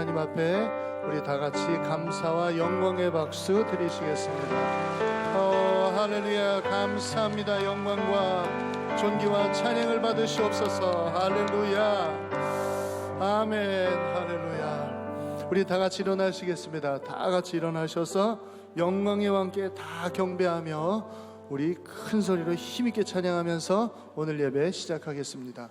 하나님 앞에 우리 다 같이 감사와 영광의 박수 드리시겠습니다. 할렐루야. 감사합니다. 영광과 존귀와 찬양을 받으시옵소서. 할렐루야. 아멘. 할렐루야. 우리 다 같이 일어나시겠습니다. 다 같이 일어나셔서 영광의 왕께 다 경배하며 우리 큰 소리로 힘있게 찬양하면서 오늘 예배 시작하겠습니다.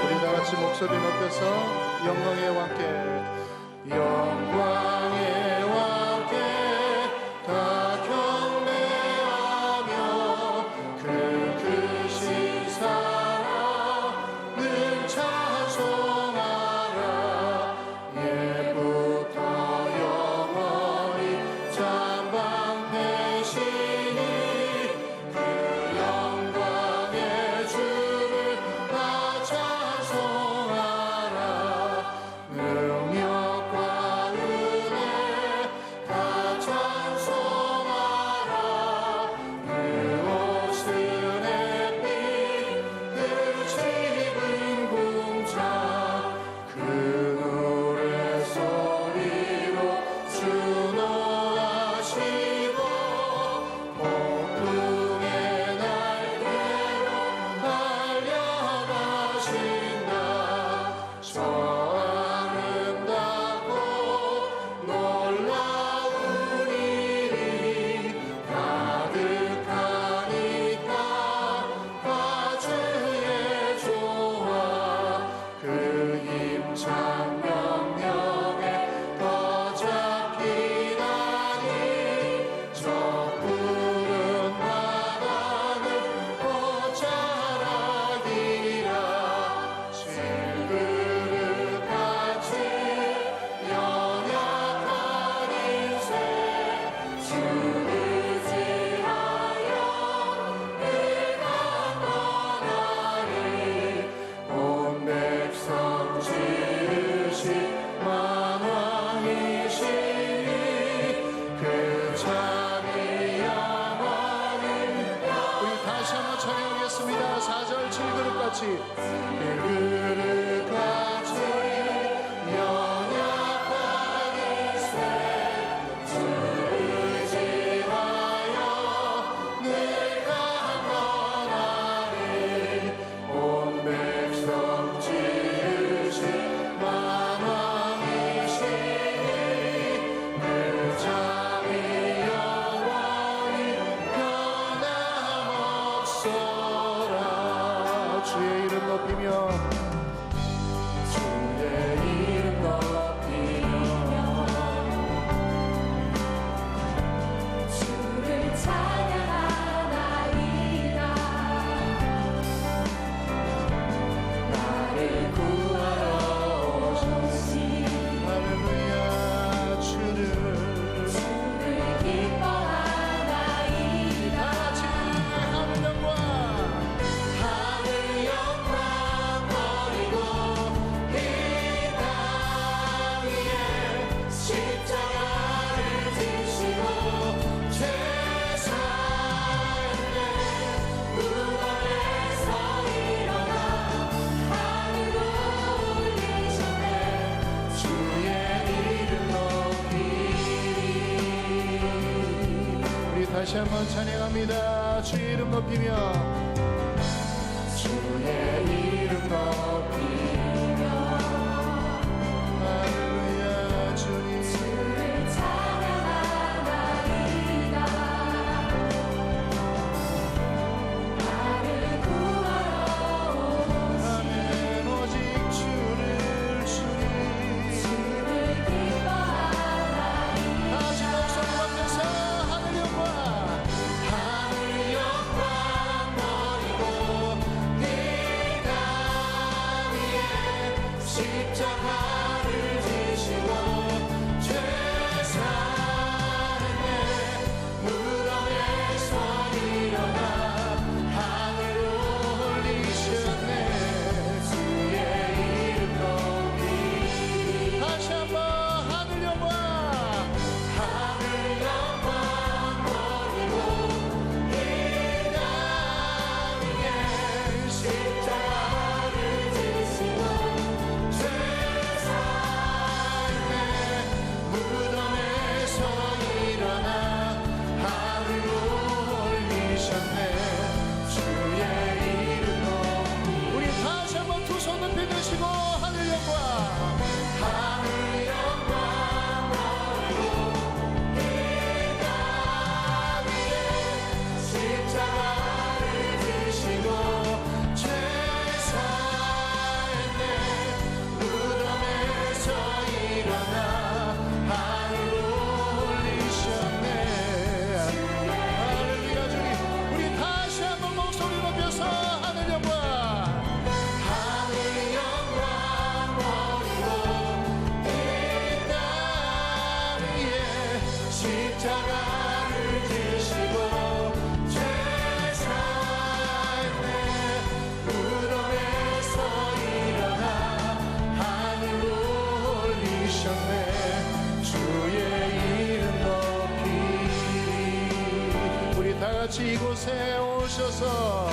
우리 다 같이 목소리 높여서 영광의 왕께, 영광의 왕께 다 경배하며 그 크신 사랑 늘 찬송하라. 예부터 영원히 잠방되시니 그 영광의 주를 다 찬송하라. 능력과 은혜 다 찬송하라. 그 옷은 햇빛 그 짙은 궁창 그 노래 소리로 주 노하시고 폭풍의 날개로 달려가신다. 저 아름답고 놀라운 일이 가득하니까 다 주의 조화 그 힘찬 명령에 더 잡히다니 저 푸른 바다는 꽃자락이라. 질그릇같이 연약한 인생 주를 지하여 내가 떠나리. 온 백성 지으신 만왕이시니 그 자비 영원히. 우리 다시 한번 찬양하겠습니다. 4절 질그릇같이 질그릇같이 연약한 인생 주를 지하여 내가 떠나리. 온 백성 지으신 만왕이시니 그 자비 영원히 변함없소라. 주의 이름 높이며 주의 이름 높이며 주를 찬양하나이다. 나를 구하러 오셨으니 할렐루야. 주를 기뻐하나이다. 같이 하늘 영광 하늘 영광 버리고 이 땅 위에 십자가를 지시고 죄 사함에 무덤에서 일어나 하늘로 올리셨네. 주의 이름 높이리. 우리 다시 한번 찬양합니다. 주의 이름 높이며 주의 이름 높이며 할렐루야. 주님 주를 찬양하나이다. 나를 구하러 아멘. 오직 주를 주님 주를 기뻐하나이다. 다시 목소리 높여서 하늘 영광 하늘 영광 같이 이곳에 오셔서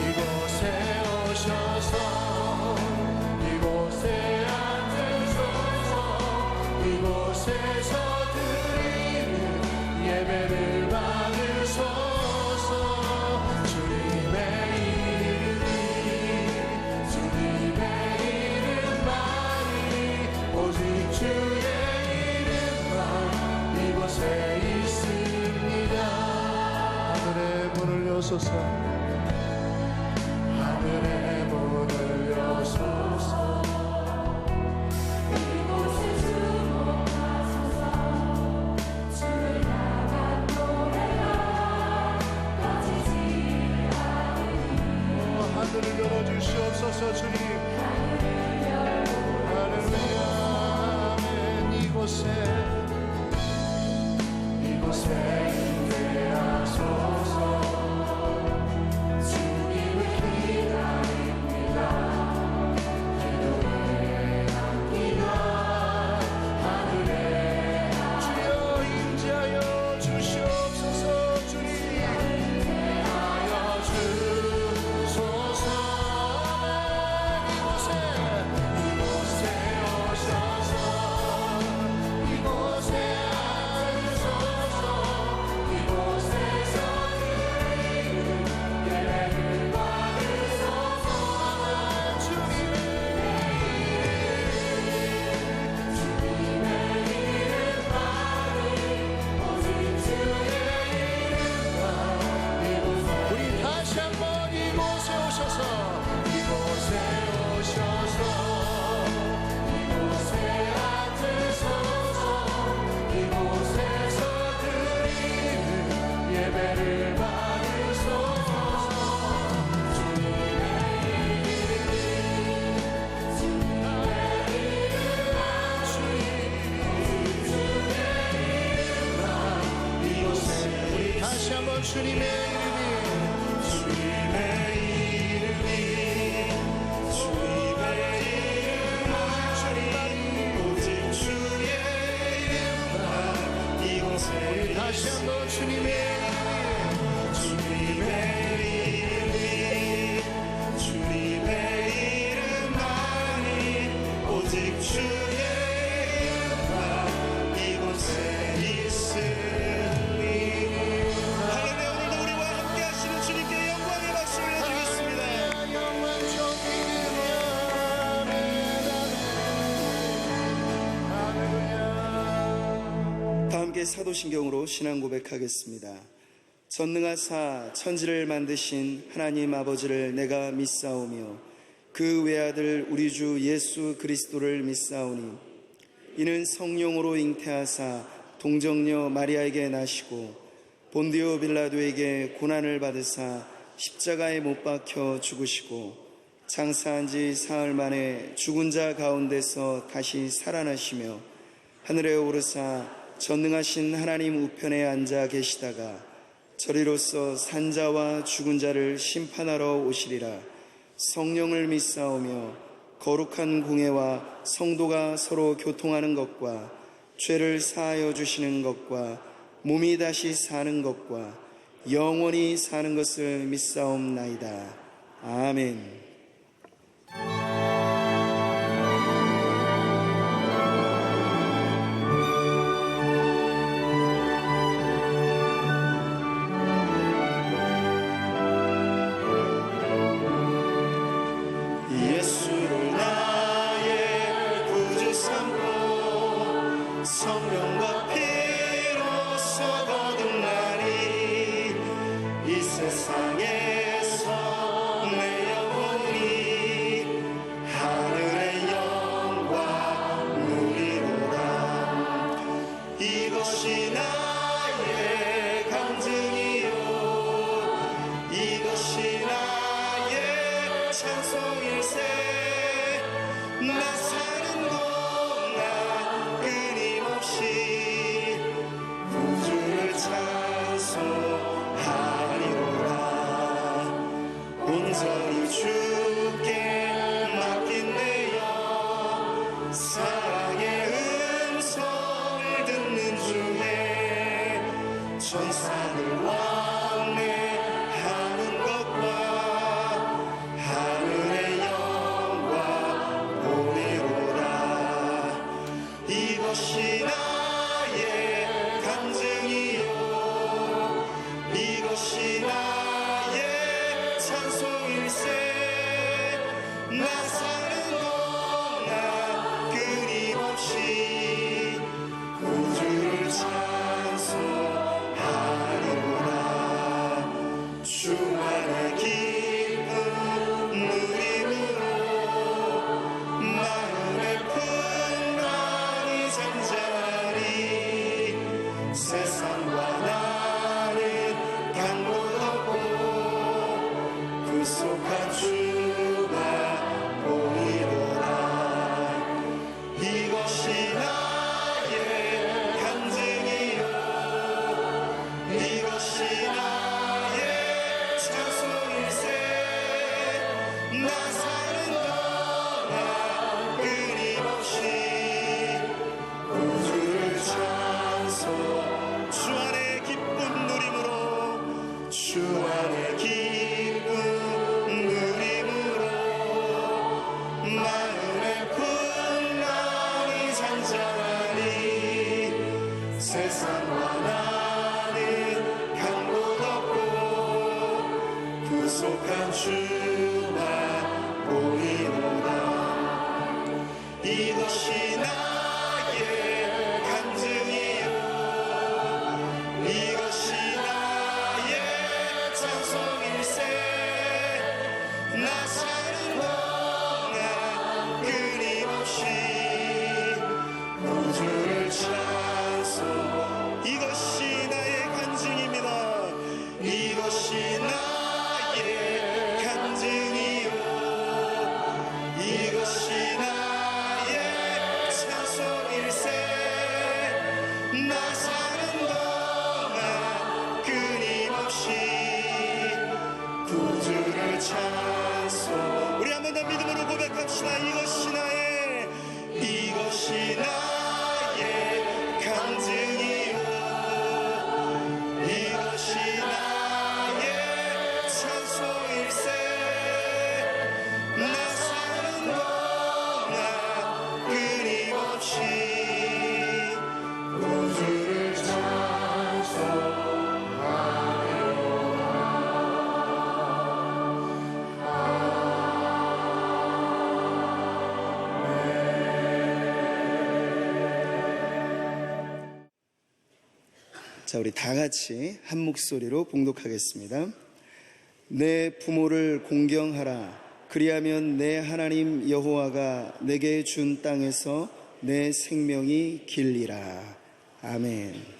이곳에 오셔서 이곳에 앉으소서 이곳에서 드리는 예배를 받으소서 주님의 이름만이 오직 주의 이름만 이곳에 있습니다. 하늘의 문을 여소서 하늘의 문을 여소서 이곳에 주목하소서 주를 향한 노래가 꺼지지 않으니 하늘을 열어주시옵소서 주님 할렐루야 아멘 이곳에 임재하소서 주님을 기다립니다 기도에 안기나 하늘에 주여 임재하여 주시옵소서 주님 임재하여 주소서 이곳에 오셔서 이곳에 앉으소서 이곳에서 드리는 예배를 받으소서 주님의 이름만이 오직 주의 이름만 이곳에 우리 다시 한번 이곳에 오셔서 이곳에 오셔서 이곳에 앉으소서 이곳에서 드리는 예배를 받으소서 주님의 이곳에 우리 다시 한번 주님의 이름이 다시 한번 주님의 영광 할렐루야 다 함께 사도신경으로 신앙 고백하겠습니다. 전능하사 천지를 만드신 하나님 아버지를 내가 믿사오며 그 외아들 우리 주 예수 그리스도를 믿사오니 이는 성령으로 잉태하사 동정녀 마리아에게 나시고 본디오 빌라도에게 고난을 받으사 십자가에 못 박혀 죽으시고 장사한 지 사흘 만에 죽은 자 가운데서 다시 살아나시며 하늘에 오르사 전능하신 하나님 우편에 앉아 계시다가 저리로서 산자와 죽은 자를 심판하러 오시리라. 성령을 믿사오며 거룩한 공회와 성도가 서로 교통하는 것과 죄를 사하여 주시는 것과 몸이 다시 사는 것과 영원히 사는 것을 믿사옵나이다. 아멘. 예수를 나의 구주 삼고 성령과 피로써 거듭나니 이 세상에서 내 영혼이 하늘의 영광 누리로다. 이것이 나의 간증이요 이것이 나의 찬송일세. 나 사는 동안 끊임없이 구주를 찬송하리로다. 온전히 주께 맡긴 내 영, 사랑의 음성을 듣는 중에 이것이 나의 간증이요 이것이 나의 찬송일세 나 사는 동안 끊임없이 구주를 찬송하리로다 주만의 기쁨 누림으로 마음의 풍랑이 잠잠하리 세상과 나는 강도 없고 구속한 주가 보이도다 이것이 나의 간증이요 이것이 나의 찬송일세 나 사는 동안 끊임없이 구주를 찬송 주 안에 기쁨 누림으로 주 안에 기쁨 누림으로 마음의 풍랑이 잔잔하니 세상과 나는 강도 없고 구속한 주가 보이노라 이것이 나의 간증이요 이것이 나의 찬송일세 나 사는 동안 끊임없이 구주를 찬송 이것이 나의 간증입니다 이것이 나의 간증이요 이것이 나의 찬송일세 나 사는 동안 끊임없이 구주를 찬송 우리 한 번 더 믿음으로 고백합시다 이것이 나의 간증이요 이것이 나의 찬송일세 나 사는 동안 끊임없이 구주를 자, 우리 다 같이 한 목소리로 봉독하겠습니다. 내 부모를 공경하라. 그리하면 내 하나님 여호와가 내게 준 땅에서 내 생명이 길리라. 아멘.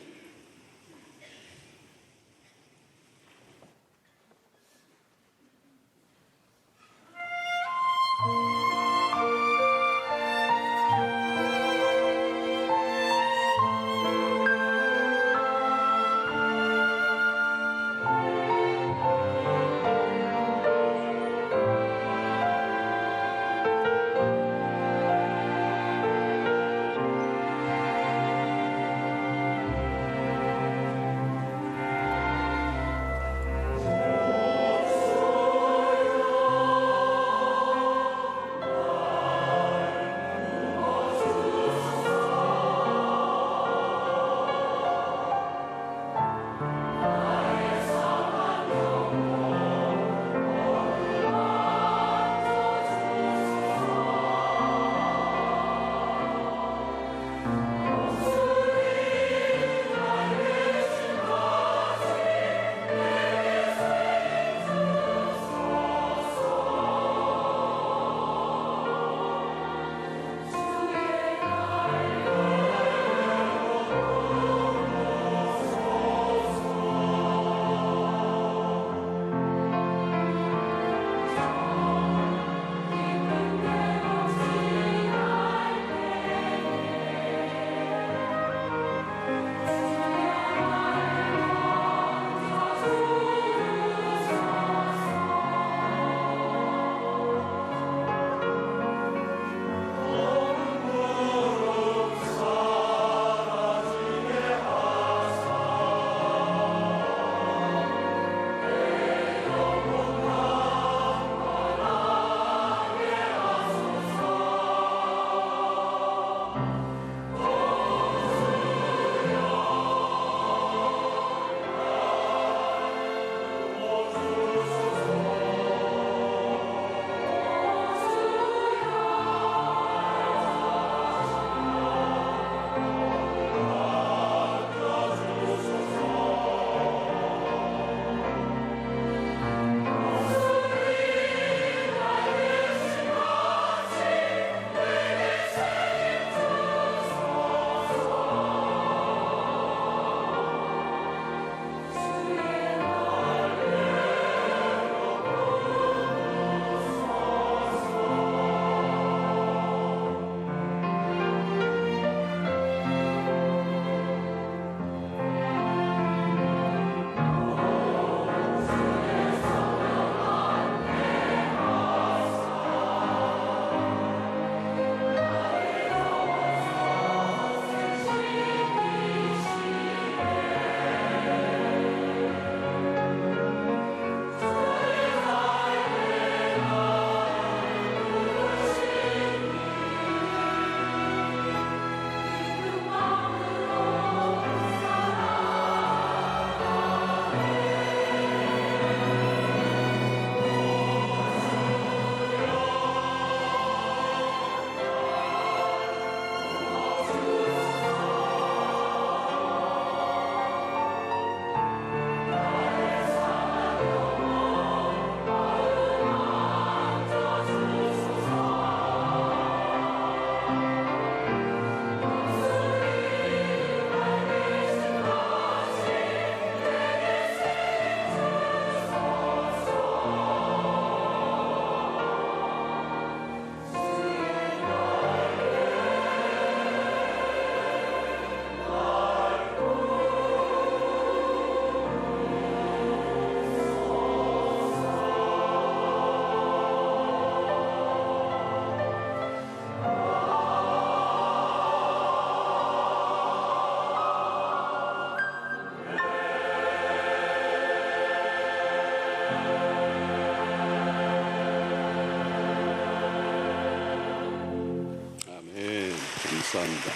축복합니다.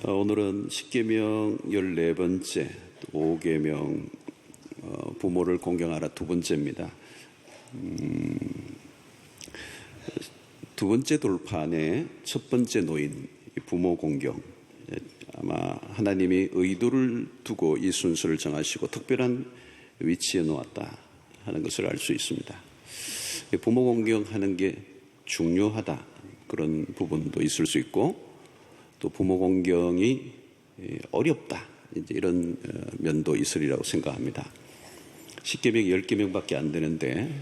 오늘은 십계명 14번째, 5계명 부모를 공경하라 두 번째입니다. 두 번째 돌판의 첫 번째 노인, 부모 공경. 아마 하나님이 의도를 두고 이 순서를 정하시고 특별한 위치에 놓았다 하는 것을 알 수 있습니다. 부모 공경하는 게 중요하다, 그런 부분도 있을 수 있고, 또 부모 공경이 어렵다, 이제 이런 면도 있으리라고 생각합니다. 10계명이 10계명밖에 안 되는데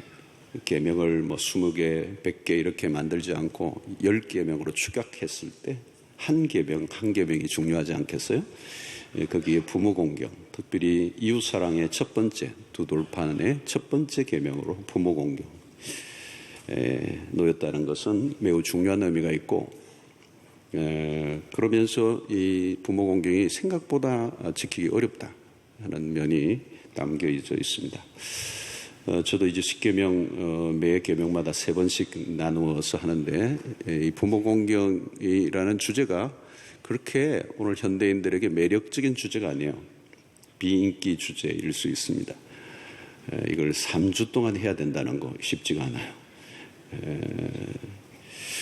계명을 20개, 100개 이렇게 만들지 않고 10계명으로 축약했을 때 한 계명이 중요하지 않겠어요? 거기에 부모 공경, 특별히 이웃 사랑의 첫 번째, 두 돌판의 첫 번째 계명으로 부모 공경 놓였다는 것은 매우 중요한 의미가 있고, 그러면서 이 부모 공경이 생각보다 지키기 어렵다 하는 면이 담겨져 있습니다. 저도 이제 10계명 매 계명마다 3번씩 나누어서 하는데, 이 부모 공경이라는 주제가 그렇게 오늘 현대인들에게 매력적인 주제가 아니에요. 비인기 주제일 수 있습니다. 이걸 3주 동안 해야 된다는 거 쉽지가 않아요.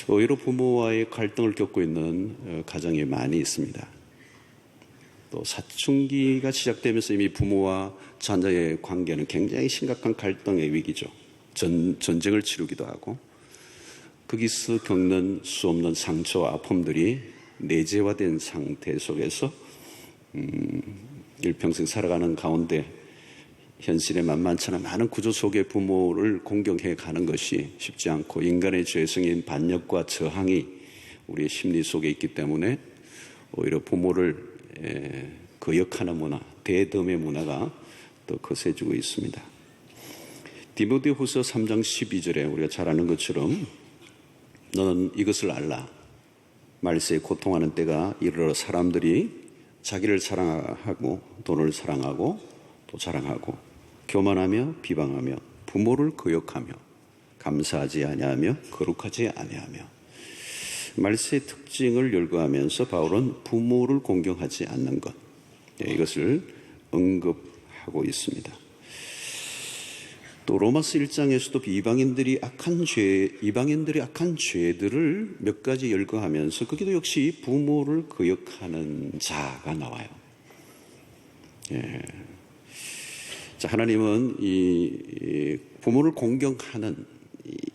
오히려 부모와의 갈등을 겪고 있는 가정이 많이 있습니다. 또 사춘기가 시작되면서 이미 부모와 자녀의 관계는 굉장히 심각한 갈등의 위기죠. 전쟁을 치르기도 하고, 거기서 겪는 수 없는 상처와 아픔들이 내재화된 상태 속에서 일평생 살아가는 가운데 현실에 만만치 않은 많은 구조 속의 부모를 공경해 가는 것이 쉽지 않고, 인간의 죄성인 반역과 저항이 우리의 심리 속에 있기 때문에 오히려 부모를 거역하는 문화, 대덤의 문화가 더 거세지고 있습니다. 디모데후서 3장 12절에 우리가 잘 아는 것처럼 너는 이것을 알라. 말세에 고통하는 때가 이르러 사람들이 자기를 사랑하고 돈을 사랑하고 또 자랑하고 교만하며 비방하며 부모를 거역하며 감사하지 아니하며 거룩하지 아니하며. 말세의 특징을 열거하면서 바울은 부모를 공경하지 않는 것, 이것을 언급하고 있습니다. 또 로마서 1장에서도 이방인들이 악한 죄들을 몇 가지 열거하면서 거기도 역시 부모를 거역하는 자가 나와요. 자, 하나님은 이 부모를 공경하는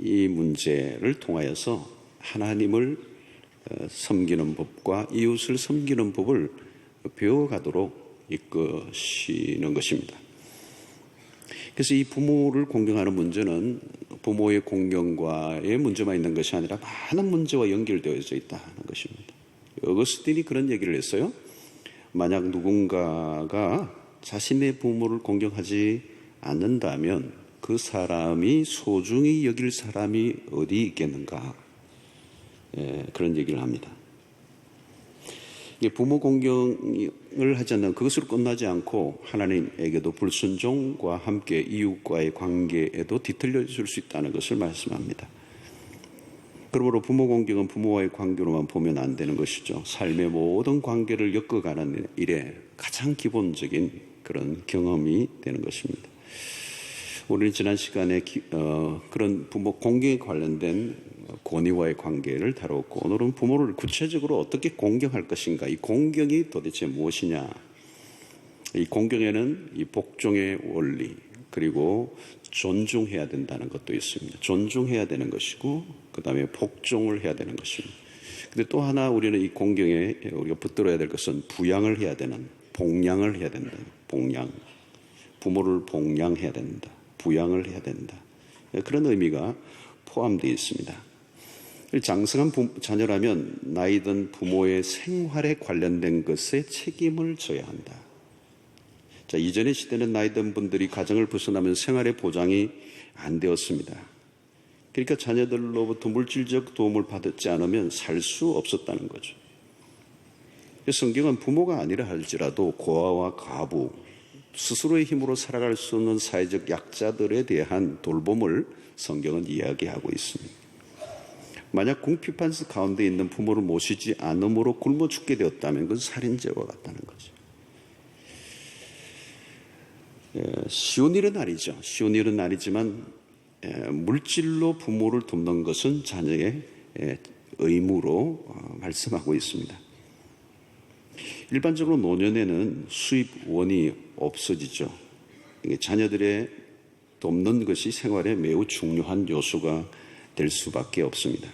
이 문제를 통하여서 하나님을 섬기는 법과 이웃을 섬기는 법을 배워가도록 이끄시는 것입니다. 그래서 이 부모를 공경하는 문제는 부모의 공경과의 문제만 있는 것이 아니라 많은 문제와 연결되어져 있다는 것입니다. 어거스틴이 그런 얘기를 했어요. 만약 누군가가 자신의 부모를 공경하지 않는다면 그 사람이 소중히 여길 사람이 어디 있겠는가? 그런 얘기를 합니다. 부모 공경을 하지 않는 그것으로 끝나지 않고 하나님에게도 불순종과 함께 이웃과의 관계에도 뒤틀려질 수 있다는 것을 말씀합니다. 그러므로 부모 공경은 부모와의 관계로만 보면 안 되는 것이죠. 삶의 모든 관계를 엮어가는 일에 가장 기본적인 그런 경험이 되는 것입니다. 우리는 지난 시간에 그런 부모 공경에 관련된 권위와의 관계를 다뤘고, 오늘은 부모를 구체적으로 어떻게 공경할 것인가, 이 공경이 도대체 무엇이냐. 이 공경에는 이 복종의 원리, 그리고 존중해야 된다는 것도 있습니다. 존중해야 되는 것이고, 그 다음에 복종을 해야 되는 것입니다. 근데 또 하나 우리는 이 공경에 우리가 붙들어야 될 것은 부양을 해야 되는, 복양을 해야 된다. 복양. 부모를 복양해야 된다. 부양을 해야 된다. 그런 의미가 포함되어 있습니다. 장성한 자녀라면 나이 든 부모의 생활에 관련된 것에 책임을 져야 한다. 자, 이전의 시대는 나이 든 분들이 가정을 벗어나면 생활의 보장이 안 되었습니다. 그러니까 자녀들로부터 물질적 도움을 받지 않으면 살 수 없었다는 거죠. 성경은 부모가 아니라 할지라도 고아와 가부, 스스로의 힘으로 살아갈 수 없는 사회적 약자들에 대한 돌봄을 성경은 이야기하고 있습니다. 만약 궁핍한 가운데 있는 부모를 모시지 않음으로 굶어 죽게 되었다면 그건 살인죄와 같다는 거죠. 쉬운 일은 아니죠. 쉬운 일은 아니지만 물질로 부모를 돕는 것은 자녀의 의무로 말씀하고 있습니다. 일반적으로 노년에는 수입원이 없어지죠. 자녀들의 돕는 것이 생활에 매우 중요한 요소가 될 수밖에 없습니다.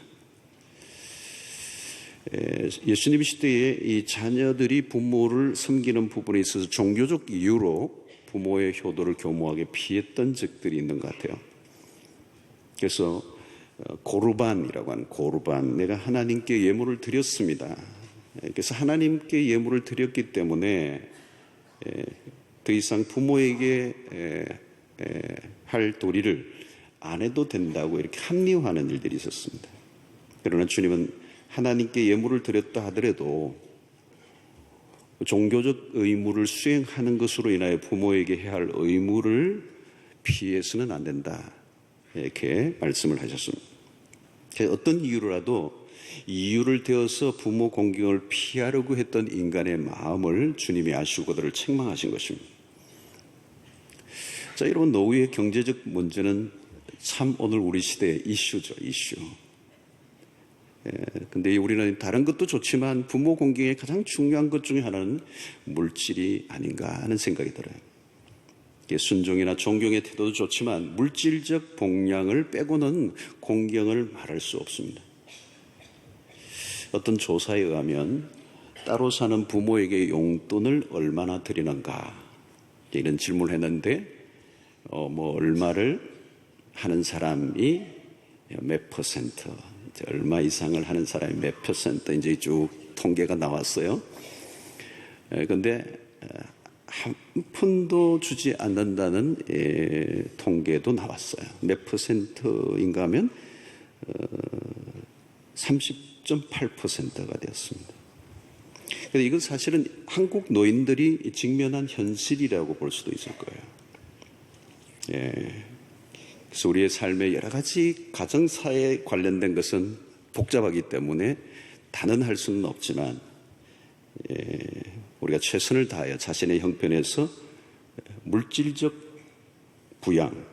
예수님 시대에 이 자녀들이 부모를 섬기는 부분에 있어서 종교적 이유로 부모의 효도를 교묘하게 피했던 적들이 있는 것 같아요. 그래서 고르반이라고 하는 고르반, 내가 하나님께 예물을 드렸습니다. 그래서 하나님께 예물을 드렸기 때문에 더 이상 부모에게 할 도리를 안 해도 된다고 이렇게 합리화하는 일들이 있었습니다. 그러나 주님은 하나님께 예물을 드렸다 하더라도 종교적 의무를 수행하는 것으로 인하여 부모에게 해야 할 의무를 피해서는 안 된다, 이렇게 말씀을 하셨습니다. 어떤 이유로라도 이유를 대어서 부모 공경을 피하려고 했던 인간의 마음을 주님이 아시고 그들을 책망하신 것입니다. 자, 여러분, 노후의 경제적 문제는 참 오늘 우리 시대의 이슈죠, 이슈. 근데 우리는 다른 것도 좋지만 부모 공경의 가장 중요한 것 중에 하나는 물질이 아닌가 하는 생각이 들어요. 순종이나 존경의 태도도 좋지만 물질적 복량을 빼고는 공경을 말할 수 없습니다. 어떤 조사에 의하면 따로 사는 부모에게 용돈을 얼마나 드리는가, 이런 질문을 했는데 얼마를 하는 사람이 몇 퍼센트, 얼마 이상을 하는 사람이 몇 퍼센트, 이제 쭉 통계가 나왔어요. 그런데 한 푼도 주지 않는다는 통계도 나왔어요. 몇 퍼센트인가 하면 30.8%가 되었습니다. 그런데 이건 사실은 한국 노인들이 직면한 현실이라고 볼 수도 있을 거예요. 그래서 우리의 삶의 여러 가지 가정사에 관련된 것은 복잡하기 때문에 단언할 수는 없지만 우리가 최선을 다하여 자신의 형편에서 물질적 부양,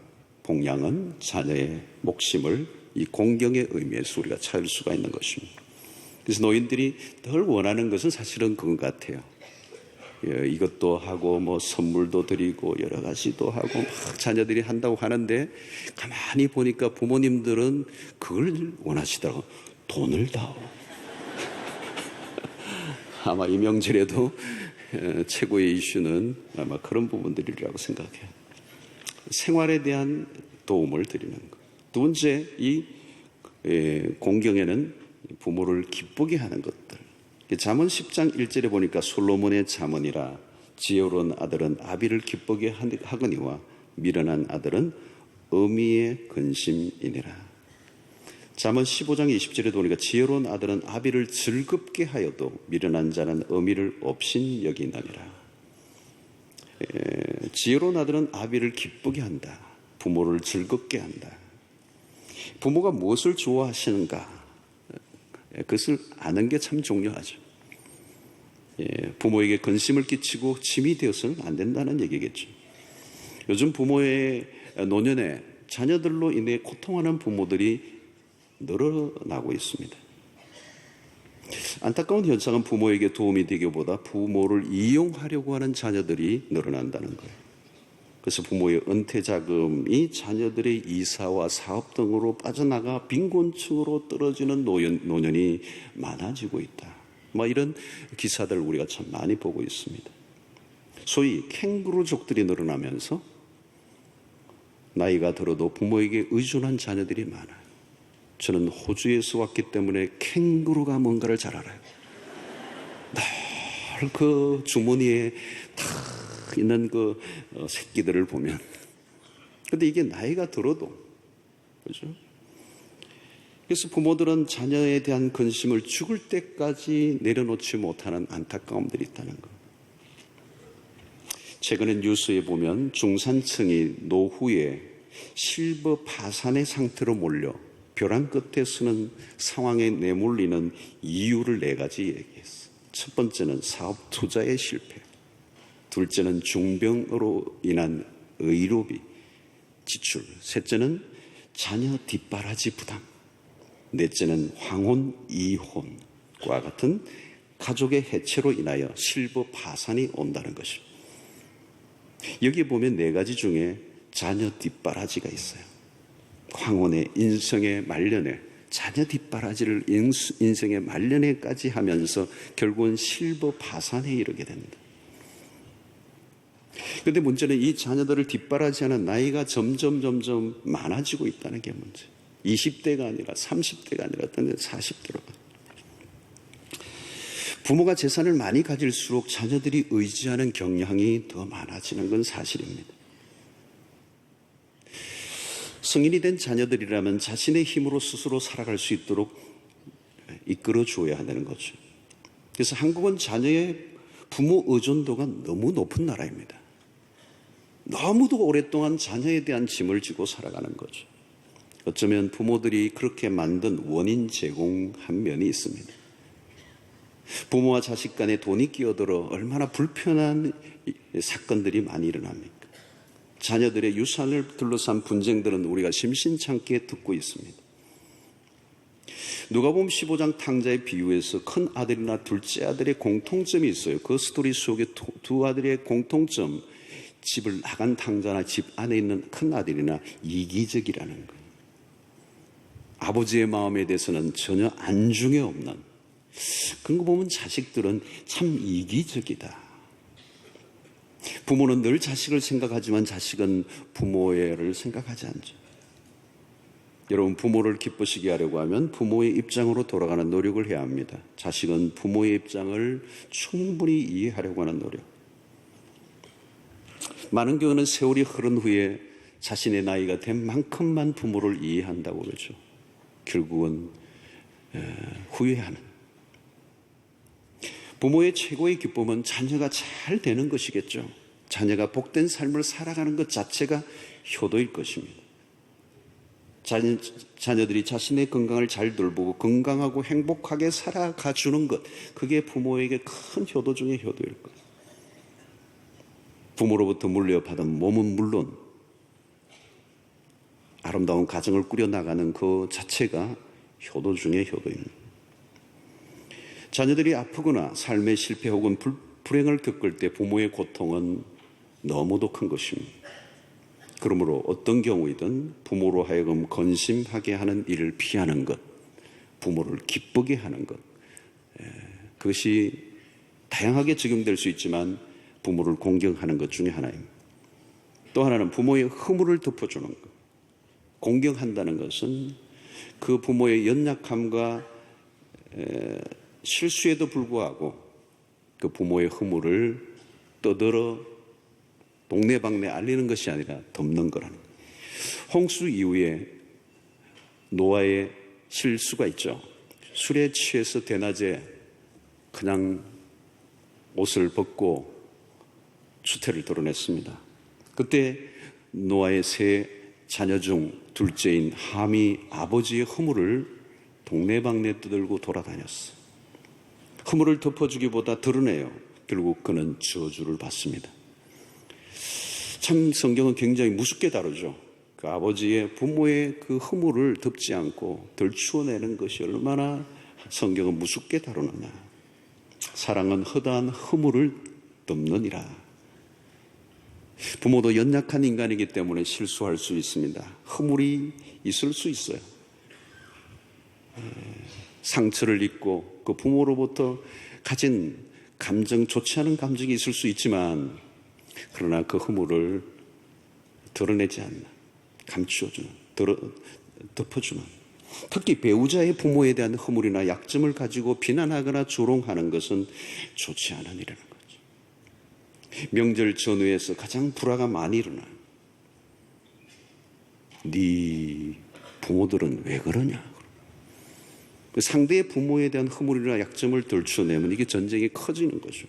복양은 자녀의 목심을 이 공경의 의미에서 우리가 찾을 수가 있는 것입니다. 그래서 노인들이 덜 원하는 것은 사실은 그것 같아요. 이것도 하고 선물도 드리고 여러 가지도 하고 막 자녀들이 한다고 하는데 가만히 보니까 부모님들은 그걸 원하시더라고. 돈을 다오. 아마 이 명절에도 최고의 이슈는 아마 그런 부분들이라고 생각해요. 생활에 대한 도움을 드리는 것. 두 번째, 이 공경에는 부모를 기쁘게 하는 것들. 잠언 10장 1절에 보니까 솔로몬의 잠언이라 지혜로운 아들은 아비를 기쁘게 하거니와 미련한 아들은 어미의 근심이니라. 잠언 15장 20절에 보니까 지혜로운 아들은 아비를 즐겁게 하여도 미련한 자는 어미를 업신 여기느니라. 지혜로운 아들은 아비를 기쁘게 한다. 부모를 즐겁게 한다. 부모가 무엇을 좋아하시는가, 그것을 아는 게 참 중요하죠. 부모에게 근심을 끼치고 짐이 되어서는 안 된다는 얘기겠죠. 요즘 부모의 노년에 자녀들로 인해 고통하는 부모들이 늘어나고 있습니다. 안타까운 현상은 부모에게 도움이 되기보다 부모를 이용하려고 하는 자녀들이 늘어난다는 거예요. 그래서 부모의 은퇴 자금이 자녀들의 이사와 사업 등으로 빠져나가 빈곤층으로 떨어지는 노년이 많아지고 있다. 이런 기사들 우리가 참 많이 보고 있습니다. 소위 캥거루족들이 늘어나면서 나이가 들어도 부모에게 의존한 자녀들이 많아요. 저는 호주에서 왔기 때문에 캥거루가 뭔가를 잘 알아요. 늘 그 주머니에 다 있는 그 새끼들을 보면, 근데 이게 나이가 들어도, 그죠? 그래서 부모들은 자녀에 대한 근심을 죽을 때까지 내려놓지 못하는 안타까움들이 있다는 것. 최근에 뉴스에 보면 중산층이 노후에 실버 파산의 상태로 몰려 벼랑 끝에 서는 상황에 내몰리는 이유를 4가지 얘기했어. 첫 번째는 사업 투자의 실패, 둘째는 중병으로 인한 의료비 지출, 셋째는 자녀 뒷바라지 부담, 넷째는 황혼, 이혼과 같은 가족의 해체로 인하여 실버 파산이 온다는 것입니다. 여기에 보면 4가지 중에 자녀 뒷바라지가 있어요. 황혼의 인생의 말년에, 자녀 뒷바라지를 인생의 말년에까지 하면서 결국은 실버 파산에 이르게 된다. 그런데 문제는 이 자녀들을 뒷바라지하는 나이가 점점 많아지고 있다는 게 문제. 20대가 아니라 30대가 아니라 어떤 40대로. 부모가 재산을 많이 가질수록 자녀들이 의지하는 경향이 더 많아지는 건 사실입니다. 성인이 된 자녀들이라면 자신의 힘으로 스스로 살아갈 수 있도록 이끌어 줘야 하는 거죠. 그래서 한국은 자녀의 부모 의존도가 너무 높은 나라입니다. 너무도 오랫동안 자녀에 대한 짐을 지고 살아가는 거죠. 어쩌면 부모들이 그렇게 만든 원인 제공한 면이 있습니다. 부모와 자식 간에 돈이 끼어들어 얼마나 불편한 사건들이 많이 일어납니까? 자녀들의 유산을 둘러싼 분쟁들은 우리가 심심찮게 듣고 있습니다. 누가복음 15장 탕자의 비유에서 큰 아들이나 둘째 아들의 공통점이 있어요. 그 스토리 속에 두 아들의 공통점, 집을 나간 탕자나 집 안에 있는 큰 아들이나 이기적이라는 거예요. 아버지의 마음에 대해서는 전혀 안중에 없는, 그런 거 보면 자식들은 참 이기적이다. 부모는 늘 자식을 생각하지만 자식은 부모를 생각하지 않죠. 여러분, 부모를 기쁘시게 하려고 하면 부모의 입장으로 돌아가는 노력을 해야 합니다. 자식은 부모의 입장을 충분히 이해하려고 하는 노력. 많은 경우는 세월이 흐른 후에 자신의 나이가 된 만큼만 부모를 이해한다고 그러죠. 결국은 후회하는. 부모의 최고의 기쁨은 자녀가 잘 되는 것이겠죠. 자녀가 복된 삶을 살아가는 것 자체가 효도일 것입니다. 자녀들이 자신의 건강을 잘 돌보고 건강하고 행복하게 살아가 주는 것, 그게 부모에게 큰 효도 중의 효도일 거예요. 부모로부터 물려받은 몸은 물론 아름다운 가정을 꾸려나가는 그 자체가 효도 중의 효도입니다. 자녀들이 아프거나 삶의 실패 혹은 불행을 겪을 때 부모의 고통은 너무도 큰 것입니다. 그러므로 어떤 경우이든 부모로 하여금 건심하게 하는 일을 피하는 것, 부모를 기쁘게 하는 것, 그것이 다양하게 적용될 수 있지만 부모를 공경하는 것 중에 하나입니다. 또 하나는 부모의 허물을 덮어주는 것. 공경한다는 것은 그 부모의 연약함과 실수에도 불구하고 그 부모의 허물을 떠들어 동네방네 알리는 것이 아니라 덮는 거라는 거예요. 홍수 이후에 노아의 실수가 있죠. 술에 취해서 대낮에 그냥 옷을 벗고 추태를 드러냈습니다. 그때 노아의 세 자녀 중 둘째인 함이 아버지의 허물을 동네방네 떠들고 돌아다녔어요. 허물을 덮어주기보다 드러내요. 결국 그는 저주를 받습니다. 참 성경은 굉장히 무섭게 다루죠. 그 아버지의 부모의 그 허물을 덮지 않고 덜추어내는 것이 얼마나 성경은 무섭게 다루느냐. 사랑은 허다한 허물을 덮느니라. 부모도 연약한 인간이기 때문에 실수할 수 있습니다. 허물이 있을 수 있어요. 상처를 입고 그 부모로부터 가진 감정, 좋지 않은 감정이 있을 수 있지만 그러나 그 허물을 드러내지 않는, 감추어주는, 덮어주는, 특히 배우자의 부모에 대한 허물이나 약점을 가지고 비난하거나 조롱하는 것은 좋지 않은 일이라는 거죠. 명절 전후에서 가장 불화가 많이 일어나요. 네 부모들은 왜 그러냐. 상대의 부모에 대한 허물이나 약점을 들춰내면 이게 전쟁이 커지는 거죠.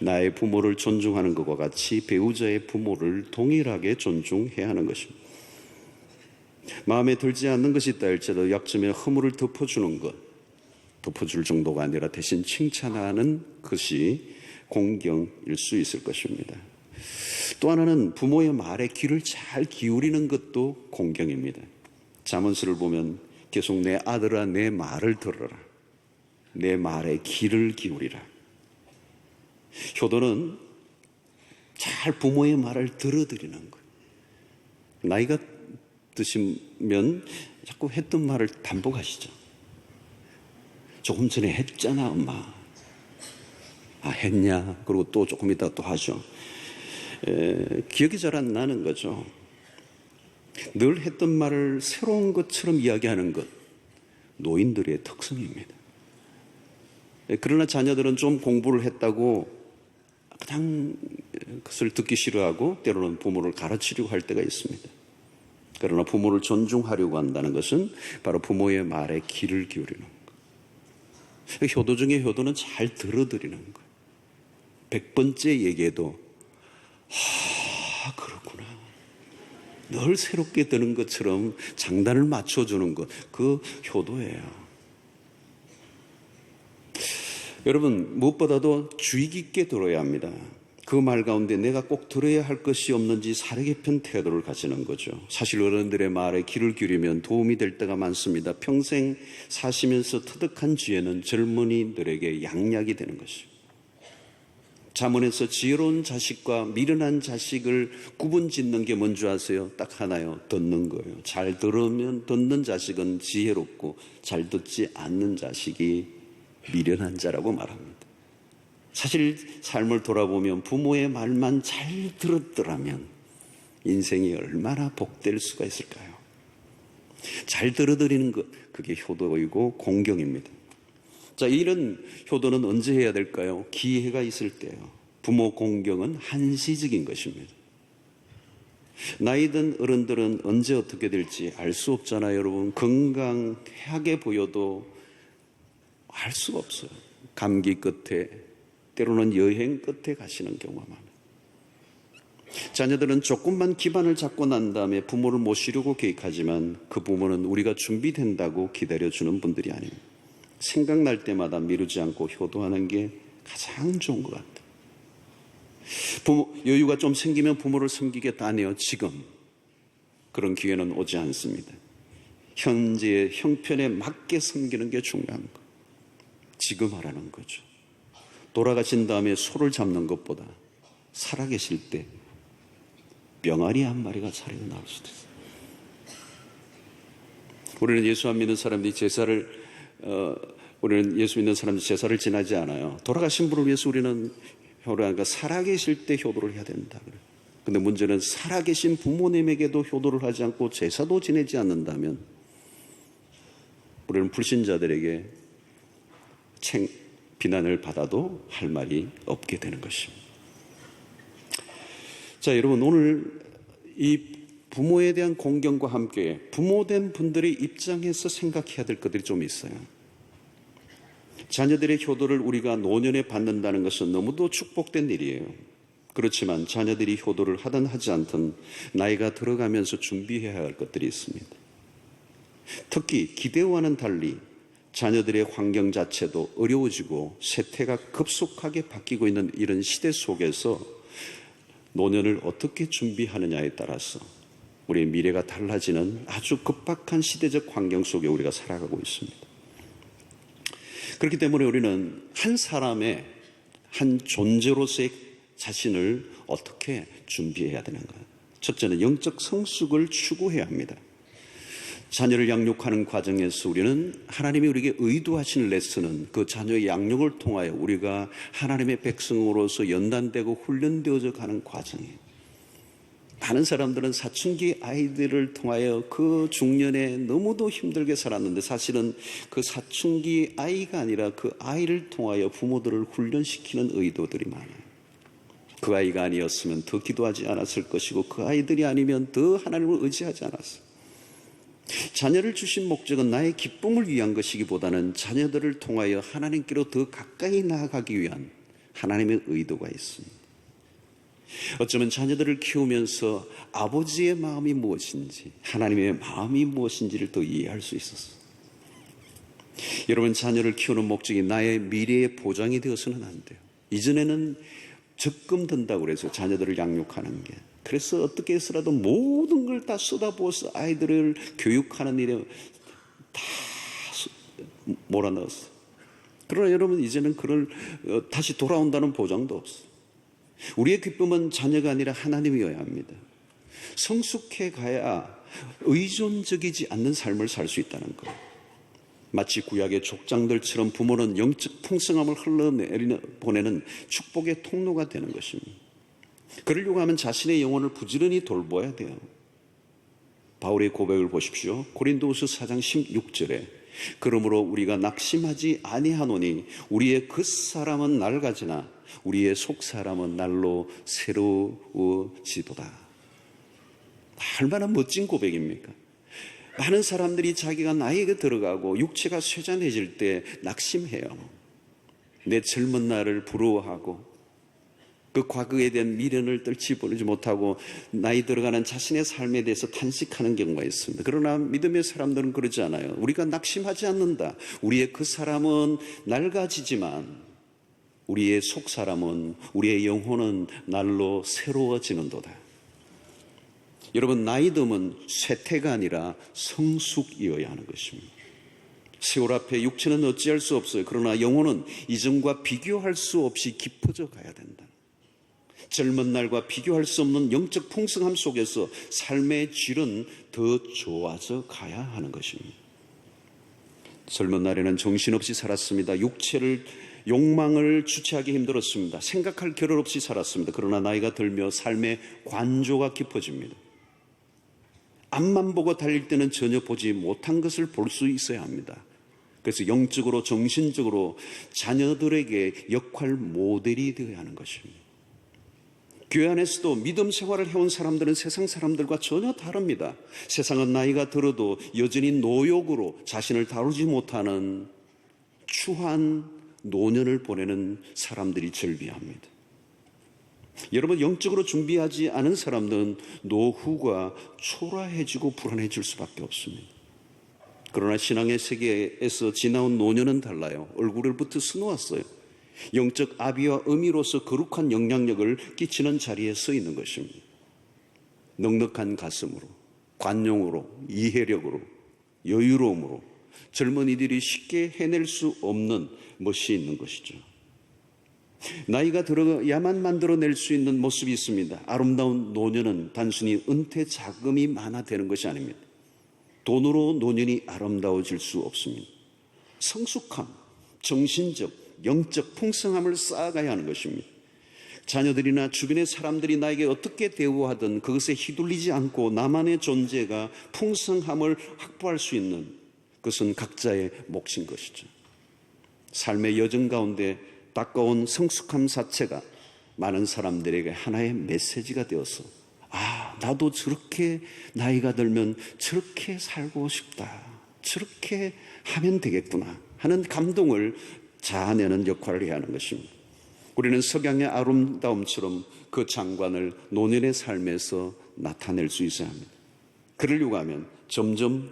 나의 부모를 존중하는 것과 같이 배우자의 부모를 동일하게 존중해야 하는 것입니다. 마음에 들지 않는 것이 있다 할지라도 약점에 허물을 덮어주는 것, 덮어줄 정도가 아니라 대신 칭찬하는 것이 공경일 수 있을 것입니다. 또 하나는 부모의 말에 귀를 잘 기울이는 것도 공경입니다. 잠언서를 보면 계속 내 아들아 내 말을 들어라. 내 말에 귀를 기울이라. 효도는 잘 부모의 말을 들어드리는 거예요. 나이가 드시면 자꾸 했던 말을 반복하시죠. 조금 전에 했잖아 엄마. 아 했냐? 그리고 또 조금 있다가 또 하죠. 기억이 잘 안 나는 거죠. 늘 했던 말을 새로운 것처럼 이야기하는 것, 노인들의 특성입니다. 그러나 자녀들은 좀 공부를 했다고 그냥 그것을 듣기 싫어하고 때로는 부모를 가르치려고 할 때가 있습니다. 그러나 부모를 존중하려고 한다는 것은 바로 부모의 말에 귀를 기울이는 거예요. 효도 중에 효도는 잘 들어드리는 거예요. 100번째 얘기해도 그렇구나. 늘 새롭게 드는 것처럼 장단을 맞춰주는 것, 그 효도예요. 여러분, 무엇보다도 주의 깊게 들어야 합니다. 그 말 가운데 내가 꼭 들어야 할 것이 없는지 사려 깊은 태도를 가지는 거죠. 사실 어른들의 말에 귀를 기울이면 도움이 될 때가 많습니다. 평생 사시면서 터득한 지혜는 젊은이들에게 양약이 되는 것이죠. 잠언에서 지혜로운 자식과 미련한 자식을 구분 짓는 게 뭔지 아세요? 딱 하나요. 듣는 거예요. 잘 들으면 듣는 자식은 지혜롭고 잘 듣지 않는 자식이 미련한 자라고 말합니다. 사실 삶을 돌아보면 부모의 말만 잘 들었더라면 인생이 얼마나 복될 수가 있을까요? 잘 들어드리는 것, 그게 효도이고 공경입니다. 자, 이런 효도는 언제 해야 될까요? 기회가 있을 때요. 부모 공경은 한시적인 것입니다. 나이 든 어른들은 언제 어떻게 될지 알 수 없잖아요, 여러분. 건강하게 보여도 알 수가 없어요. 감기 끝에, 때로는 여행 끝에 가시는 경우가 많아요. 자녀들은 조금만 기반을 잡고 난 다음에 부모를 모시려고 계획하지만 그 부모는 우리가 준비된다고 기다려주는 분들이 아닙니다. 생각날 때마다 미루지 않고 효도하는 게 가장 좋은 것 같아요. 부모, 여유가 좀 생기면 부모를 섬기겠다네요. 지금 그런 기회는 오지 않습니다. 현재의 형편에 맞게 섬기는 게 중요한 거예요. 지금 하라는 거죠. 돌아가신 다음에 소를 잡는 것보다 살아계실 때 병아리 한 마리가 사리가 나올 수도 있어요. 우리는 예수 안 믿는 사람들이 우리는 예수 믿는 사람들이 제사를 지나지 않아요. 돌아가신 분을 위해서 우리는 효도하니까 살아계실 때 효도를 해야 된다. 그런데 문제는 살아계신 부모님에게도 효도를 하지 않고 제사도 지내지 않는다면 우리는 불신자들에게 비난을 받아도 할 말이 없게 되는 것입니다. 자, 여러분, 오늘 이 부모에 대한 공경과 함께 부모된 분들의 입장에서 생각해야 될 것들이 좀 있어요. 자녀들의 효도를 우리가 노년에 받는다는 것은 너무도 축복된 일이에요. 그렇지만 자녀들이 효도를 하든 하지 않든 나이가 들어가면서 준비해야 할 것들이 있습니다. 특히 기대와는 달리 자녀들의 환경 자체도 어려워지고 세태가 급속하게 바뀌고 있는 이런 시대 속에서 노년을 어떻게 준비하느냐에 따라서 우리의 미래가 달라지는 아주 급박한 시대적 환경 속에 우리가 살아가고 있습니다. 그렇기 때문에 우리는 한 사람의 한 존재로서의 자신을 어떻게 준비해야 되는가? 첫째는 영적 성숙을 추구해야 합니다. 자녀를 양육하는 과정에서 우리는 하나님이 우리에게 의도하신 레슨은 그 자녀의 양육을 통하여 우리가 하나님의 백성으로서 연단되고 훈련되어져 가는 과정이에요. 많은 사람들은 사춘기 아이들을 통하여 그 중년에 너무도 힘들게 살았는데 사실은 그 사춘기 아이가 아니라 그 아이를 통하여 부모들을 훈련시키는 의도들이 많아요. 그 아이가 아니었으면 더 기도하지 않았을 것이고 그 아이들이 아니면 더 하나님을 의지하지 않았어요. 자녀를 주신 목적은 나의 기쁨을 위한 것이기보다는 자녀들을 통하여 하나님께로 더 가까이 나아가기 위한 하나님의 의도가 있습니다. 어쩌면 자녀들을 키우면서 아버지의 마음이 무엇인지, 하나님의 마음이 무엇인지를 더 이해할 수 있었어요. 여러분, 자녀를 키우는 목적이 나의 미래의 보장이 되어서는 안 돼요. 이전에는 적금 든다고 그래서 자녀들을 양육하는 게, 그래서 어떻게 해서라도 모든 걸 다 쏟아부어서 아이들을 교육하는 일에 다 몰아넣었어요. 그러나 여러분, 이제는 그걸 다시 돌아온다는 보장도 없어요. 우리의 기쁨은 자녀가 아니라 하나님이어야 합니다. 성숙해 가야 의존적이지 않는 삶을 살 수 있다는 것. 마치 구약의 족장들처럼 부모는 영적 풍성함을 흘러보내는 축복의 통로가 되는 것입니다. 그러려고 하면 자신의 영혼을 부지런히 돌봐야 돼요. 바울의 고백을 보십시오. 고린도후서 4장 16절에 그러므로 우리가 낙심하지 아니하노니 우리의 겉사람은 낡아지나 우리의 속사람은 날로 새로워지도다. 얼마나 멋진 고백입니까? 많은 사람들이 자기가 나이가 들어가고 육체가 쇠잔해질 때 낙심해요. 내 젊은 날을 부러워하고 그 과거에 대한 미련을 떨치버리지 못하고 나이 들어가는 자신의 삶에 대해서 탄식하는 경우가 있습니다. 그러나 믿음의 사람들은 그러지 않아요. 우리가 낙심하지 않는다. 우리의 그 사람은 낡아지지만 우리의 속 사람은, 우리의 영혼은 날로 새로워지는도다. 여러분, 나이듦은 쇠퇴가 아니라 성숙이어야 하는 것입니다. 세월 앞에 육체는 어찌할 수 없어요. 그러나 영혼은 이전과 비교할 수 없이 깊어져 가야 된다. 젊은 날과 비교할 수 없는 영적 풍성함 속에서 삶의 질은 더 좋아져 가야 하는 것입니다. 젊은 날에는 정신없이 살았습니다. 욕망을 주체하기 힘들었습니다. 생각할 겨를 없이 살았습니다. 그러나 나이가 들며 삶의 관조가 깊어집니다. 앞만 보고 달릴 때는 전혀 보지 못한 것을 볼 수 있어야 합니다. 그래서 영적으로 정신적으로 자녀들에게 역할 모델이 되어야 하는 것입니다. 교회 안에서도 믿음 생활을 해온 사람들은 세상 사람들과 전혀 다릅니다. 세상은 나이가 들어도 여전히 노욕으로 자신을 다루지 못하는 추한 노년을 보내는 사람들이 절비합니다. 여러분, 영적으로 준비하지 않은 사람들은 노후가 초라해지고 불안해질 수밖에 없습니다. 그러나 신앙의 세계에서 지나온 노년은 달라요. 얼굴을부터 써놓았어요. 영적 아비와 어미로서 거룩한 영향력을 끼치는 자리에 서 있는 것입니다. 넉넉한 가슴으로, 관용으로, 이해력으로, 여유로움으로 젊은이들이 쉽게 해낼 수 없는 멋이 있는 것이죠. 나이가 들어야만 만들어낼 수 있는 모습이 있습니다. 아름다운 노년은 단순히 은퇴 자금이 많아 되는 것이 아닙니다. 돈으로 노년이 아름다워질 수 없습니다. 성숙함, 정신적, 영적 풍성함을 쌓아가야 하는 것입니다. 자녀들이나 주변의 사람들이 나에게 어떻게 대우하든 그것에 휘둘리지 않고 나만의 존재가 풍성함을 확보할 수 있는 그것은 각자의 몫인 것이죠. 삶의 여정 가운데 가까운 성숙함 자체가 많은 사람들에게 하나의 메시지가 되어서 나도 저렇게 나이가 들면 저렇게 살고 싶다, 저렇게 하면 되겠구나 하는 감동을 자아내는 역할을 해야 하는 것입니다. 우리는 석양의 아름다움처럼 그 장관을 노년의 삶에서 나타낼 수 있어야 합니다. 그러려고 하면 점점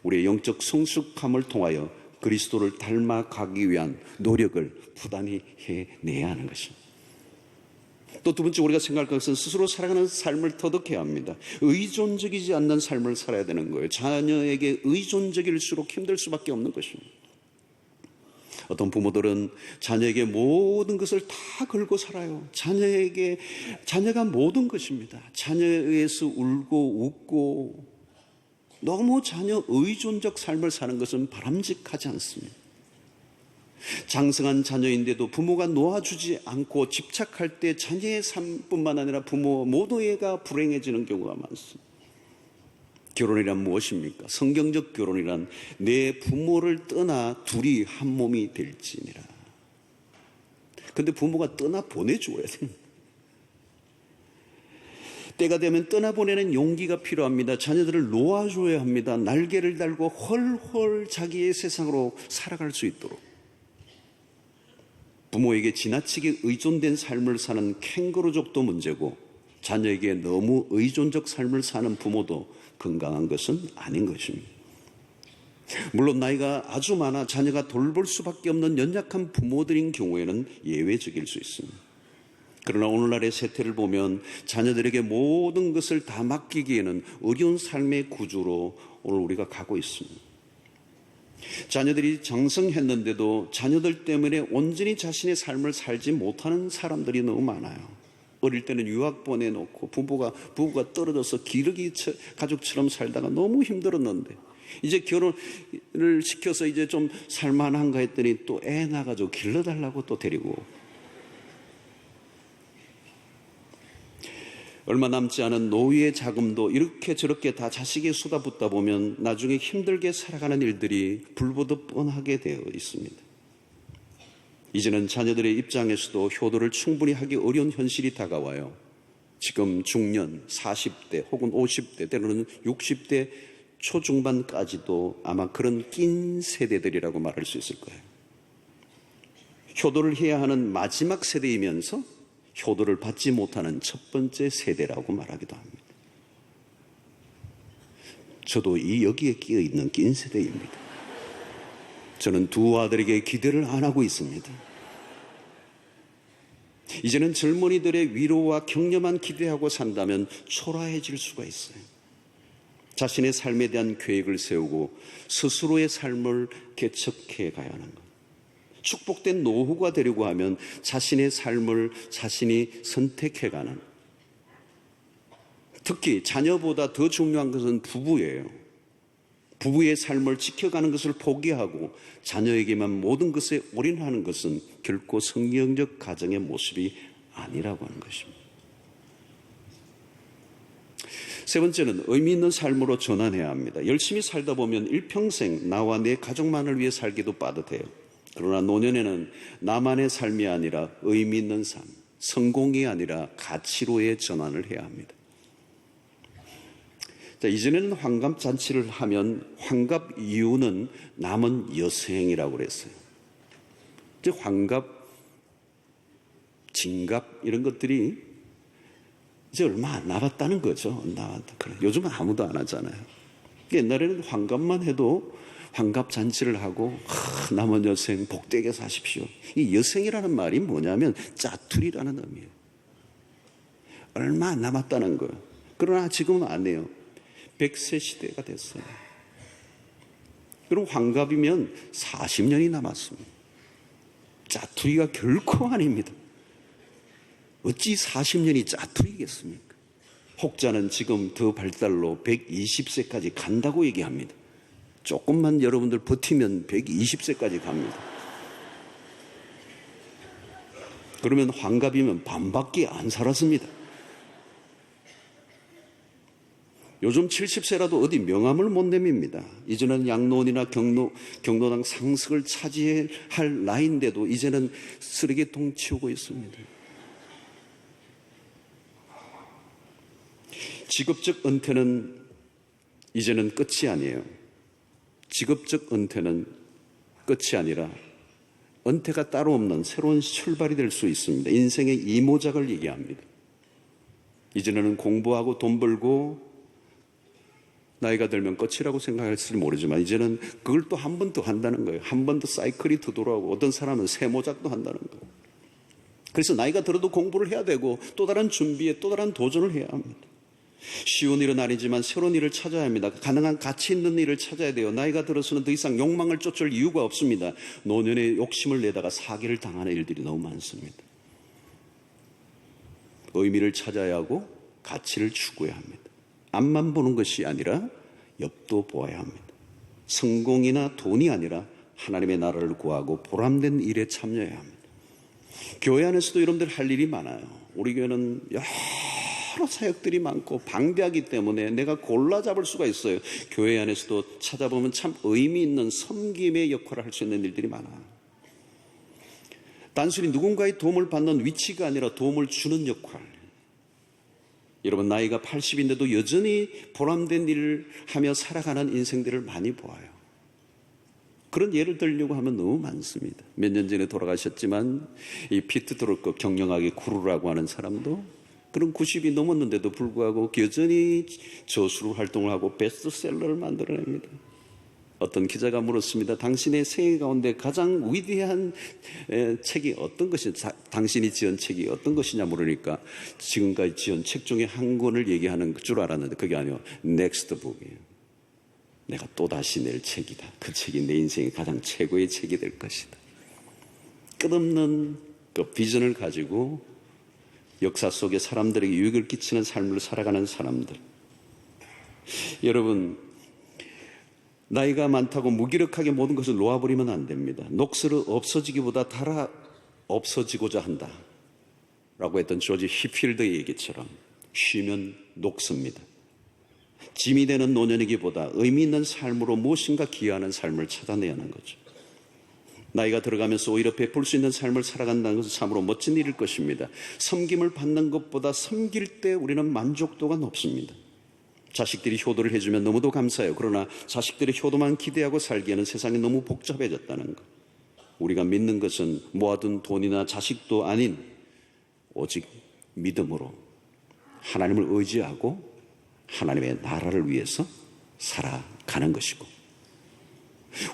우리의 영적 성숙함을 통하여 그리스도를 닮아가기 위한 노력을 부단히 해내야 하는 것입니다. 또 두 번째 우리가 생각할 것은 스스로 살아가는 삶을 터득해야 합니다. 의존적이지 않는 삶을 살아야 되는 거예요. 자녀에게 의존적일수록 힘들 수밖에 없는 것입니다. 어떤 부모들은 자녀에게 모든 것을 다 걸고 살아요. 자녀가 모든 것입니다. 자녀에 의해서 울고 웃고 너무 자녀 의존적 삶을 사는 것은 바람직하지 않습니다. 장성한 자녀인데도 부모가 놓아주지 않고 집착할 때 자녀의 삶뿐만 아니라 부모 모두가 불행해지는 경우가 많습니다. 결혼이란 무엇입니까? 성경적 결혼이란 내 부모를 떠나 둘이 한 몸이 될지니라. 그런데 부모가 떠나 보내줘야 됩니다. 때가 되면 떠나보내는 용기가 필요합니다. 자녀들을 놓아줘야 합니다. 날개를 달고 헐헐 자기의 세상으로 살아갈 수 있도록. 부모에게 지나치게 의존된 삶을 사는 캥거루족도 문제고 자녀에게 너무 의존적 삶을 사는 부모도 건강한 것은 아닌 것입니다. 물론 나이가 아주 많아 자녀가 돌볼 수밖에 없는 연약한 부모들인 경우에는 예외적일 수 있습니다. 그러나 오늘날의 세태를 보면 자녀들에게 모든 것을 다 맡기기에는 어려운 삶의 구조로 오늘 우리가 가고 있습니다. 자녀들이 장성했는데도 자녀들 때문에 온전히 자신의 삶을 살지 못하는 사람들이 너무 많아요. 어릴 때는 유학 보내놓고 부부가 떨어져서 기러기 가족처럼 살다가 너무 힘들었는데 이제 결혼을 시켜서 이제 좀 살만한가 했더니 또 애 낳아가지고 길러달라고 또 데리고 얼마 남지 않은 노후의 자금도 이렇게 저렇게 다 자식에 쏟아붓다 보면 나중에 힘들게 살아가는 일들이 불보듯 뻔하게 되어 있습니다. 이제는 자녀들의 입장에서도 효도를 충분히 하기 어려운 현실이 다가와요. 지금 중년, 40대 혹은 50대 때로는 60대 초중반까지도 아마 그런 낀 세대들이라고 말할 수 있을 거예요. 효도를 해야 하는 마지막 세대이면서 효도를 받지 못하는 첫 번째 세대라고 말하기도 합니다. 저도 여기에 끼어 있는 낀 세대입니다. 저는 두 아들에게 기대를 안 하고 있습니다. 이제는 젊은이들의 위로와 격려만 기대하고 산다면 초라해질 수가 있어요. 자신의 삶에 대한 계획을 세우고 스스로의 삶을 개척해 가야 하는 것. 축복된 노후가 되려고 하면 자신의 삶을 자신이 선택해가는, 특히 자녀보다 더 중요한 것은 부부예요. 부부의 삶을 지켜가는 것을 포기하고 자녀에게만 모든 것에 올인하는 것은 결코 성경적 가정의 모습이 아니라고 하는 것입니다. 세 번째는 의미 있는 삶으로 전환해야 합니다. 열심히 살다 보면 일평생 나와 내 가족만을 위해 살기도 빠듯해요. 그러나 노년에는 나만의 삶이 아니라 의미 있는 삶, 성공이 아니라 가치로의 전환을 해야 합니다. 자, 이전에는 환갑잔치를 하면 환갑 이후는 남은 여생이라고 그랬어요. 이제 환갑, 진갑 이런 것들이 이제 얼마 안 남았다는 거죠. 요즘은 아무도 안 하잖아요. 옛날에는 환갑만 해도 환갑잔치를 하고 남은 여생 복되게 사십시오. 이 여생이라는 말이 뭐냐면 짜투리라는 의미예요. 얼마 안 남았다는 거예요. 그러나 지금은 안 해요. 100세 시대가 됐어요. 그럼 환갑이면 40년이 남았습니다. 짜투리가 결코 아닙니다. 어찌 40년이 짜투리겠습니까? 혹자는 지금 더 발달로 120세까지 간다고 얘기합니다. 조금만 여러분들 버티면 120세까지 갑니다. 그러면 환갑이면 반밖에 안 살았습니다. 요즘 70세라도 어디 명함을 못 내밉니다. 이전에는 양로원이나 경로당 상석을 차지할 나이인데도 이제는 쓰레기통 치우고 있습니다. 직업적 은퇴는 이제는 끝이 아니에요. 직업적 은퇴는 끝이 아니라 은퇴가 따로 없는 새로운 출발이 될 수 있습니다. 인생의 이모작을 얘기합니다. 이제는 공부하고 돈 벌고 나이가 들면 끝이라고 생각할지 모르지만 이제는 그걸 또 한 번 더 한다는 거예요. 한 번 더 사이클이 더 돌아오고 어떤 사람은 세모작도 한다는 거예요. 그래서 나이가 들어도 공부를 해야 되고 또 다른 준비에 또 다른 도전을 해야 합니다. 쉬운 일은 아니지만 새로운 일을 찾아야 합니다. 가능한 가치 있는 일을 찾아야 돼요. 나이가 들어서는 더 이상 욕망을 쫓을 이유가 없습니다. 노년에 욕심을 내다가 사기를 당하는 일들이 너무 많습니다. 의미를 찾아야 하고 가치를 추구해야 합니다. 앞만 보는 것이 아니라 옆도 보아야 합니다. 성공이나 돈이 아니라 하나님의 나라를 구하고 보람된 일에 참여해야 합니다. 교회 안에서도 여러분들 할 일이 많아요. 우리 교회는 여러 사역들이 많고 방대하기 때문에 내가 골라 잡을 수가 있어요. 교회 안에서도 찾아보면 참 의미 있는 섬김의 역할을 할 수 있는 일들이 많아요. 단순히 누군가의 도움을 받는 위치가 아니라 도움을 주는 역할. 여러분 나이가 80인데도 여전히 보람된 일을 하며 살아가는 인생들을 많이 보아요. 그런 예를 들려고 하면 너무 많습니다. 몇 년 전에 돌아가셨지만 이 피트 드루커 경영학의 구루라고 하는 사람도 그런 90이 넘었는데도 불구하고 여전히 저수로 활동을 하고 베스트셀러를 만들어냅니다. 어떤 기자가 물었습니다. 당신의 생애 가운데 가장 위대한 책이 어떤 것이, 당신이 지은 책이 어떤 것이냐 물으니까 지금까지 지은 책 중에 한 권을 얘기하는 줄 알았는데 그게 아니고 넥스트 북이에요. 내가 또다시 낼 책이다. 그 책이 내 인생의 가장 최고의 책이 될 것이다. 끝없는 그 비전을 가지고 역사 속에 사람들에게 유익을 끼치는 삶을 살아가는 사람들. 여러분, 나이가 많다고 무기력하게 모든 것을 놓아버리면 안 됩니다. 녹슬어 없어지기보다 달아 없어지고자 한다 라고 했던 조지 히필드의 얘기처럼 쉬면 녹습니다. 짐이 되는 노년이기보다 의미 있는 삶으로 무엇인가 기여하는 삶을 찾아내야 하는 거죠. 나이가 들어가면서 오히려 베풀 수 있는 삶을 살아간다는 것은 참으로 멋진 일일 것입니다. 섬김을 받는 것보다 섬길 때 우리는 만족도가 높습니다. 자식들이 효도를 해주면 너무도 감사해요. 그러나 자식들의 효도만 기대하고 살기에는 세상이 너무 복잡해졌다는 것. 우리가 믿는 것은 모아둔 돈이나 자식도 아닌 오직 믿음으로 하나님을 의지하고 하나님의 나라를 위해서 살아가는 것이고,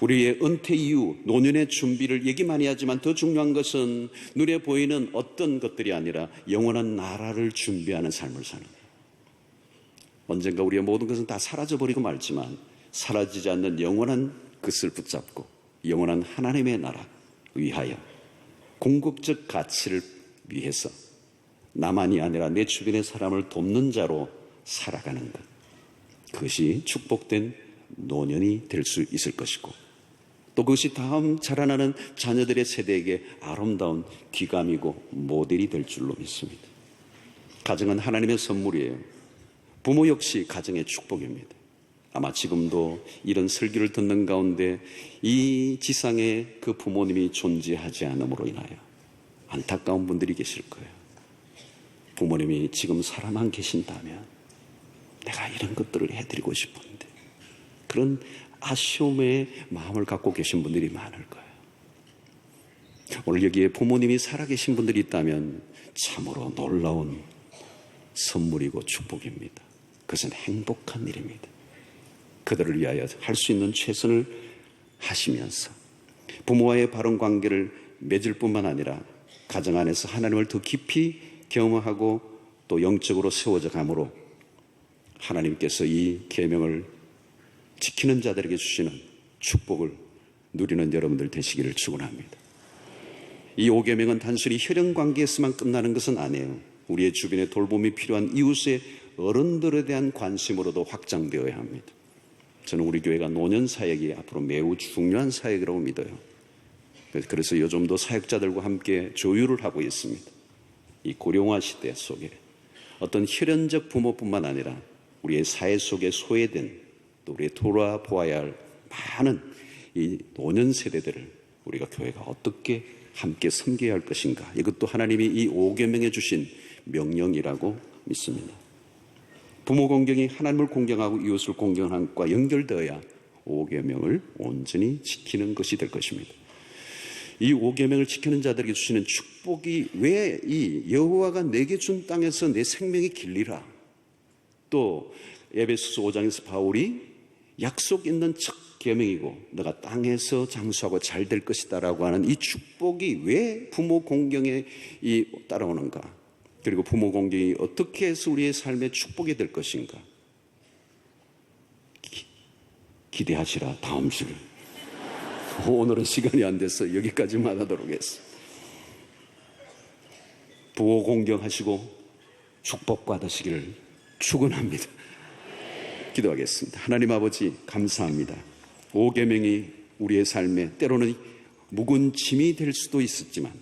우리의 은퇴 이후 노년의 준비를 얘기 많이 하지만 더 중요한 것은 눈에 보이는 어떤 것들이 아니라 영원한 나라를 준비하는 삶을 사는 거예요. 언젠가 우리의 모든 것은 다 사라져버리고 말지만 사라지지 않는 영원한 것을 붙잡고 영원한 하나님의 나라 위하여 궁극적 가치를 위해서 나만이 아니라 내 주변의 사람을 돕는 자로 살아가는 것. 그것이 축복된 노년이 될 수 있을 것이고, 또 그것이 다음 자라나는 자녀들의 세대에게 아름다운 귀감이고 모델이 될 줄로 믿습니다. 가정은 하나님의 선물이에요. 부모 역시 가정의 축복입니다. 아마 지금도 이런 설교를 듣는 가운데 이 지상에 그 부모님이 존재하지 않음으로 인하여 안타까운 분들이 계실 거예요. 부모님이 지금 살아만 계신다면 내가 이런 것들을 해드리고 싶은데, 그런 아쉬움의 마음을 갖고 계신 분들이 많을 거예요. 오늘 여기에 부모님이 살아계신 분들이 있다면 참으로 놀라운 선물이고 축복입니다. 그것은 행복한 일입니다. 그들을 위하여 할 수 있는 최선을 하시면서 부모와의 바른 관계를 맺을 뿐만 아니라 가정 안에서 하나님을 더 깊이 경험하고 또 영적으로 세워져 감으로 하나님께서 이 계명을 지키는 자들에게 주시는 축복을 누리는 여러분들 되시기를 축원합니다. 이 5계명은 단순히 혈연 관계에서만 끝나는 것은 아니에요. 우리의 주변에 돌봄이 필요한 이웃의 어른들에 대한 관심으로도 확장되어야 합니다. 저는 우리 교회가 노년 사역이 앞으로 매우 중요한 사역이라고 믿어요. 그래서 요즘도 사역자들과 함께 조율을 하고 있습니다. 이 고령화 시대 속에 어떤 혈연적 부모뿐만 아니라 우리의 사회 속에 소외된, 또 우리의 돌아보아야 할 많은 이 노년 세대들을 우리가 교회가 어떻게 함께 섬겨야 할 것인가, 이것도 하나님이 이 5계명에 주신 명령이라고 믿습니다. 부모 공경이 하나님을 공경하고 이웃을 공경하는 것과 연결되어야 5계명을 온전히 지키는 것이 될 것입니다. 이 5계명을 지키는 자들에게 주시는 축복이 왜 이 여호와가 내게 준 땅에서 내 생명이 길리라, 또 에베소서 5장에서 바울이 약속 있는 첫 계명이고 너가 땅에서 장수하고 잘 될 것이다 라고 하는 이 축복이 왜 부모 공경에 따라오는가, 그리고 부모 공경이 어떻게 해서 우리의 삶의 축복이 될 것인가 기대하시라. 다음 줄. 오늘은 시간이 안 돼서 여기까지만 하도록 했습니다. 부모 공경하시고 축복 받으시기를 축원합니다. 기도하겠습니다. 하나님 아버지, 감사합니다. 5계명이 우리의 삶에 때로는 묵은 짐이 될 수도 있었지만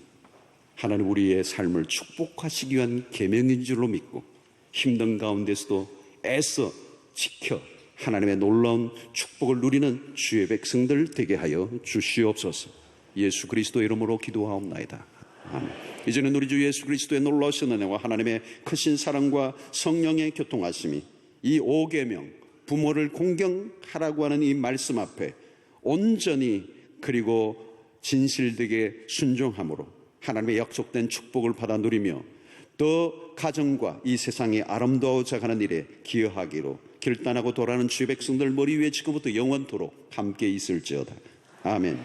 하나님 우리의 삶을 축복하시기 위한 계명인 줄로 믿고 힘든 가운데서도 애써 지켜 하나님의 놀라운 축복을 누리는 주의 백성들 되게 하여 주시옵소서. 예수 그리스도의 이름으로 기도하옵나이다. 아멘. 이제는 우리 주 예수 그리스도의 놀라우신 은혜와 하나님의 크신 사랑과 성령의 교통하심이 이 5계명, 부모를 공경하라고 하는 이 말씀 앞에 온전히 그리고 진실되게 순종함으로 하나님의 약속된 축복을 받아 누리며 또 가정과 이 세상이 아름다워져가는 일에 기여하기로 결단하고 돌아가는 주의 백성들 머리 위에 지금부터 영원토록 함께 있을지어다. 아멘.